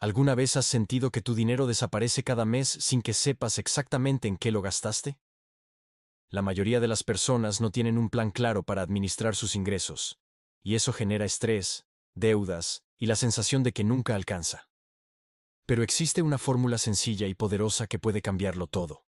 ¿Alguna vez has sentido que tu dinero desaparece cada mes sin que sepas exactamente en qué lo gastaste? La mayoría de las personas no tienen un plan claro para administrar sus ingresos, y eso genera estrés, deudas y la sensación de que nunca alcanza. Pero existe una fórmula sencilla y poderosa que puede cambiarlo todo.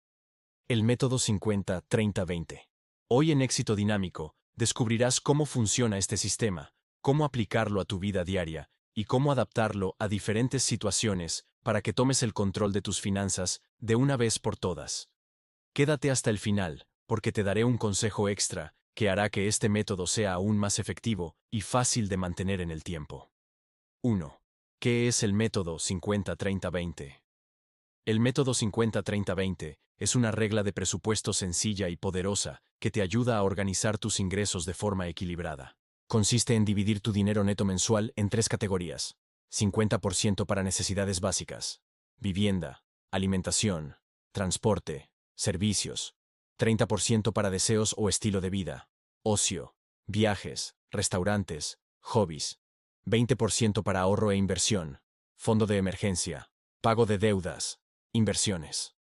El método 50-30-20. Hoy en Éxito Dinámico, descubrirás cómo funciona este sistema, cómo aplicarlo a tu vida diaria y cómo adaptarlo a diferentes situaciones para que tomes el control de tus finanzas de una vez por todas. Quédate hasta el final, porque te daré un consejo extra que hará que este método sea aún más efectivo y fácil de mantener en el tiempo. 1. ¿Qué es el método 50-30-20? El método 50-30-20 es una regla de presupuesto sencilla y poderosa que te ayuda a organizar tus ingresos de forma equilibrada. Consiste en dividir tu dinero neto mensual en tres categorías: 50% para necesidades básicas, vivienda, alimentación, transporte, servicios; 30% para deseos o estilo de vida, ocio, viajes, restaurantes, hobbies; 20% para ahorro e inversión, fondo de emergencia, pago de deudas, inversiones.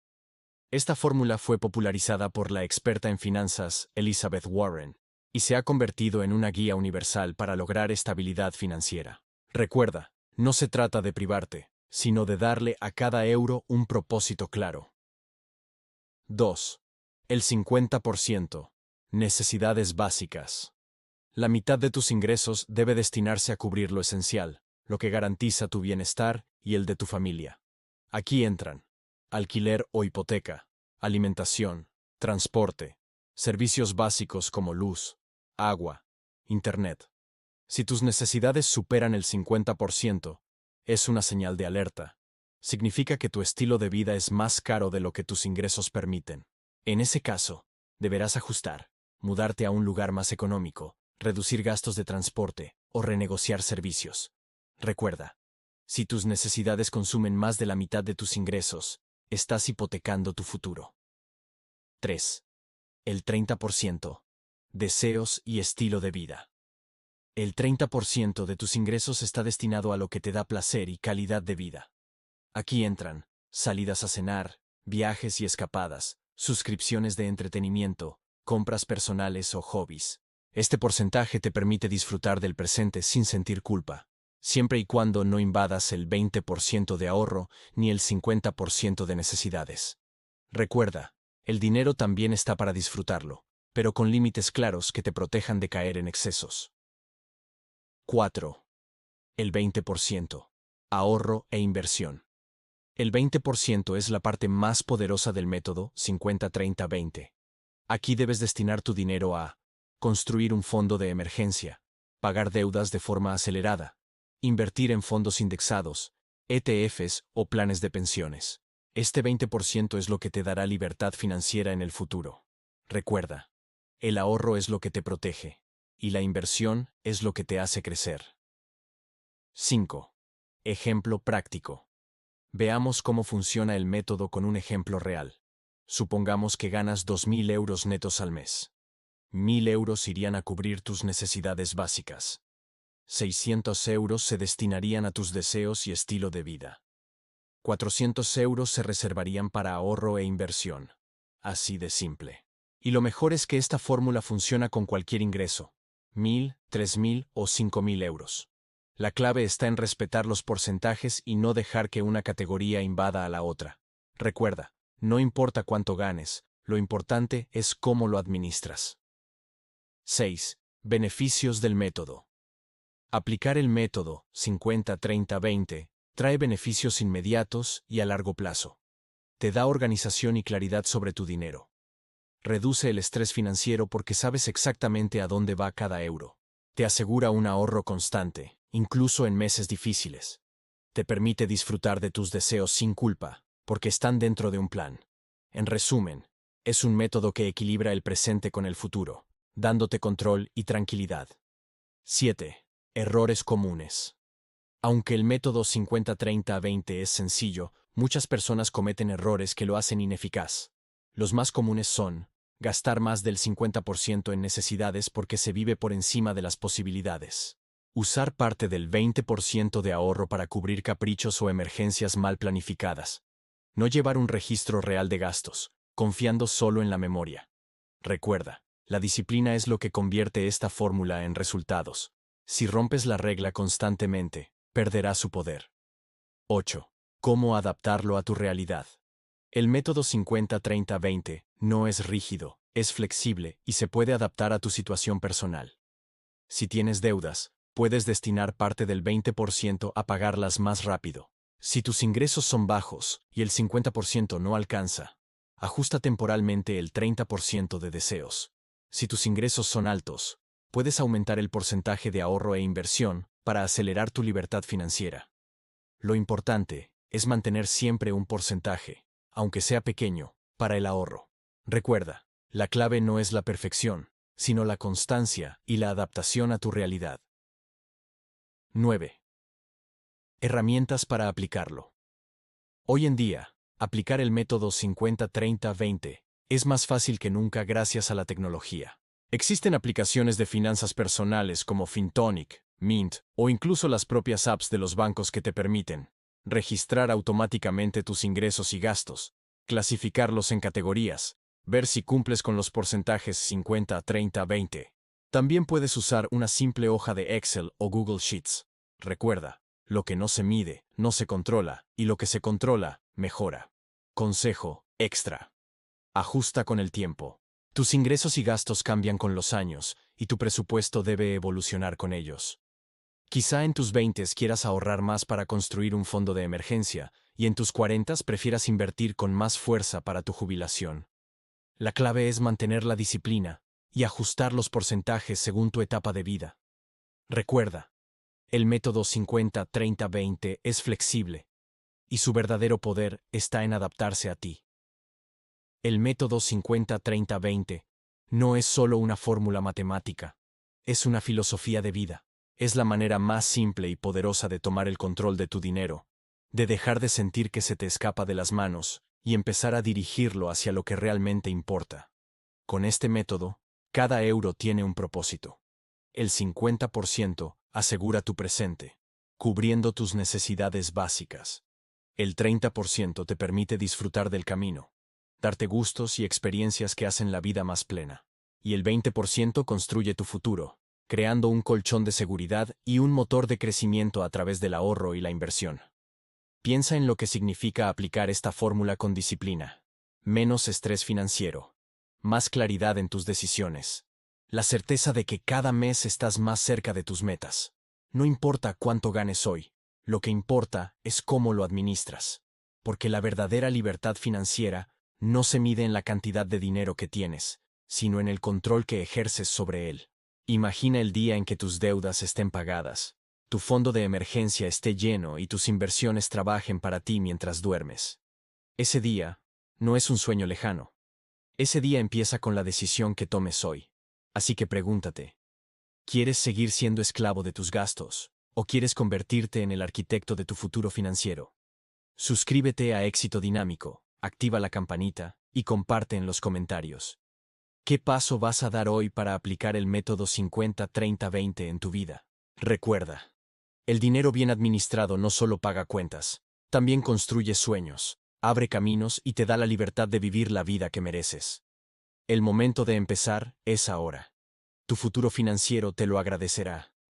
Esta fórmula fue popularizada por la experta en finanzas Elizabeth Warren y se ha convertido en una guía universal para lograr estabilidad financiera. Recuerda, no se trata de privarte, sino de darle a cada euro un propósito claro. 2. El 50%. Necesidades básicas. La mitad de tus ingresos debe destinarse a cubrir lo esencial, lo que garantiza tu bienestar y el de tu familia. Aquí entran alquiler o hipoteca, alimentación, transporte, servicios básicos como luz, agua, internet. Si tus necesidades superan el 50%, es una señal de alerta. Significa que tu estilo de vida es más caro de lo que tus ingresos permiten. En ese caso, deberás ajustar, mudarte a un lugar más económico, reducir gastos de transporte o renegociar servicios. Recuerda, si tus necesidades consumen más de la mitad de tus ingresos, estás hipotecando tu futuro. 3. El 30%. Deseos y estilo de vida. El 30% de tus ingresos está destinado a lo que te da placer y calidad de vida. Aquí entran salidas a cenar, viajes y escapadas, suscripciones de entretenimiento, compras personales o hobbies. Este porcentaje te permite disfrutar del presente sin sentir culpa, siempre y cuando no invadas el 20% de ahorro ni el 50% de necesidades. Recuerda, el dinero también está para disfrutarlo, pero con límites claros que te protejan de caer en excesos. 4. El 20%. Ahorro e inversión. El 20% es la parte más poderosa del método 50-30-20. Aquí debes destinar tu dinero a construir un fondo de emergencia, pagar deudas de forma acelerada, invertir en fondos indexados, ETFs o planes de pensiones. Este 20% es lo que te dará libertad financiera en el futuro. Recuerda, el ahorro es lo que te protege, y la inversión es lo que te hace crecer. 5. Ejemplo práctico. Veamos cómo funciona el método con un ejemplo real. Supongamos que ganas 2.000 euros netos al mes. 1.000 euros irían a cubrir tus necesidades básicas. 600 euros se destinarían a tus deseos y estilo de vida. 400 euros se reservarían para ahorro e inversión. Así de simple. Y lo mejor es que esta fórmula funciona con cualquier ingreso: 1.000, 3.000 o 5.000 euros. La clave está en respetar los porcentajes y no dejar que una categoría invada a la otra. Recuerda, no importa cuánto ganes, lo importante es cómo lo administras. 6. Beneficios del método. Aplicar el método 50-30-20 trae beneficios inmediatos y a largo plazo. Te da organización y claridad sobre tu dinero. Reduce el estrés financiero porque sabes exactamente a dónde va cada euro. Te asegura un ahorro constante, incluso en meses difíciles. Te permite disfrutar de tus deseos sin culpa, porque están dentro de un plan. En resumen, es un método que equilibra el presente con el futuro, dándote control y tranquilidad. 7. Errores comunes. Aunque el método 50-30-20 es sencillo, muchas personas cometen errores que lo hacen ineficaz. Los más comunes son gastar más del 50% en necesidades porque se vive por encima de las posibilidades. Usar parte del 20% de ahorro para cubrir caprichos o emergencias mal planificadas. No llevar un registro real de gastos, confiando solo en la memoria. Recuerda, la disciplina es lo que convierte esta fórmula en resultados. Si rompes la regla constantemente, perderá su poder. 8. ¿Cómo adaptarlo a tu realidad? El método 50-30-20 no es rígido, es flexible y se puede adaptar a tu situación personal. Si tienes deudas, puedes destinar parte del 20% a pagarlas más rápido. Si tus ingresos son bajos y el 50% no alcanza, ajusta temporalmente el 30% de deseos. Si tus ingresos son altos, puedes aumentar el porcentaje de ahorro e inversión para acelerar tu libertad financiera. Lo importante es mantener siempre un porcentaje, aunque sea pequeño, para el ahorro. Recuerda, la clave no es la perfección, sino la constancia y la adaptación a tu realidad. 9. Herramientas para aplicarlo. Hoy en día, aplicar el método 50-30-20 es más fácil que nunca gracias a la tecnología. Existen aplicaciones de finanzas personales como FinTonic, Mint o incluso las propias apps de los bancos que te permiten registrar automáticamente tus ingresos y gastos, clasificarlos en categorías, ver si cumples con los porcentajes 50-30-20. También puedes usar una simple hoja de Excel o Google Sheets. Recuerda, lo que no se mide, no se controla, y lo que se controla, mejora. Consejo extra. Ajusta con el tiempo. Tus ingresos y gastos cambian con los años, y tu presupuesto debe evolucionar con ellos. Quizá en tus 20s quieras ahorrar más para construir un fondo de emergencia, y en tus 40s prefieras invertir con más fuerza para tu jubilación. La clave es mantener la disciplina y ajustar los porcentajes según tu etapa de vida. Recuerda, el método 50-30-20 es flexible, y su verdadero poder está en adaptarse a ti. El método 50-30-20 no es solo una fórmula matemática, es una filosofía de vida. Es la manera más simple y poderosa de tomar el control de tu dinero, de dejar de sentir que se te escapa de las manos y empezar a dirigirlo hacia lo que realmente importa. Con este método, cada euro tiene un propósito. El 50% asegura tu presente, cubriendo tus necesidades básicas. El 30% te permite disfrutar del camino, darte gustos y experiencias que hacen la vida más plena. Y el 20% construye tu futuro, creando un colchón de seguridad y un motor de crecimiento a través del ahorro y la inversión. Piensa en lo que significa aplicar esta fórmula con disciplina. Menos estrés financiero, más claridad en tus decisiones, la certeza de que cada mes estás más cerca de tus metas. No importa cuánto ganes hoy, lo que importa es cómo lo administras, porque la verdadera libertad financiera no se mide en la cantidad de dinero que tienes, sino en el control que ejerces sobre él. Imagina el día en que tus deudas estén pagadas, tu fondo de emergencia esté lleno y tus inversiones trabajen para ti mientras duermes. Ese día no es un sueño lejano. Ese día empieza con la decisión que tomes hoy. Así que pregúntate, ¿quieres seguir siendo esclavo de tus gastos o quieres convertirte en el arquitecto de tu futuro financiero? Suscríbete a Éxito Dinámico, activa la campanita y comparte en los comentarios. ¿Qué paso vas a dar hoy para aplicar el método 50-30-20 en tu vida? Recuerda, el dinero bien administrado no solo paga cuentas, también construye sueños, abre caminos y te da la libertad de vivir la vida que mereces. El momento de empezar es ahora. Tu futuro financiero te lo agradecerá.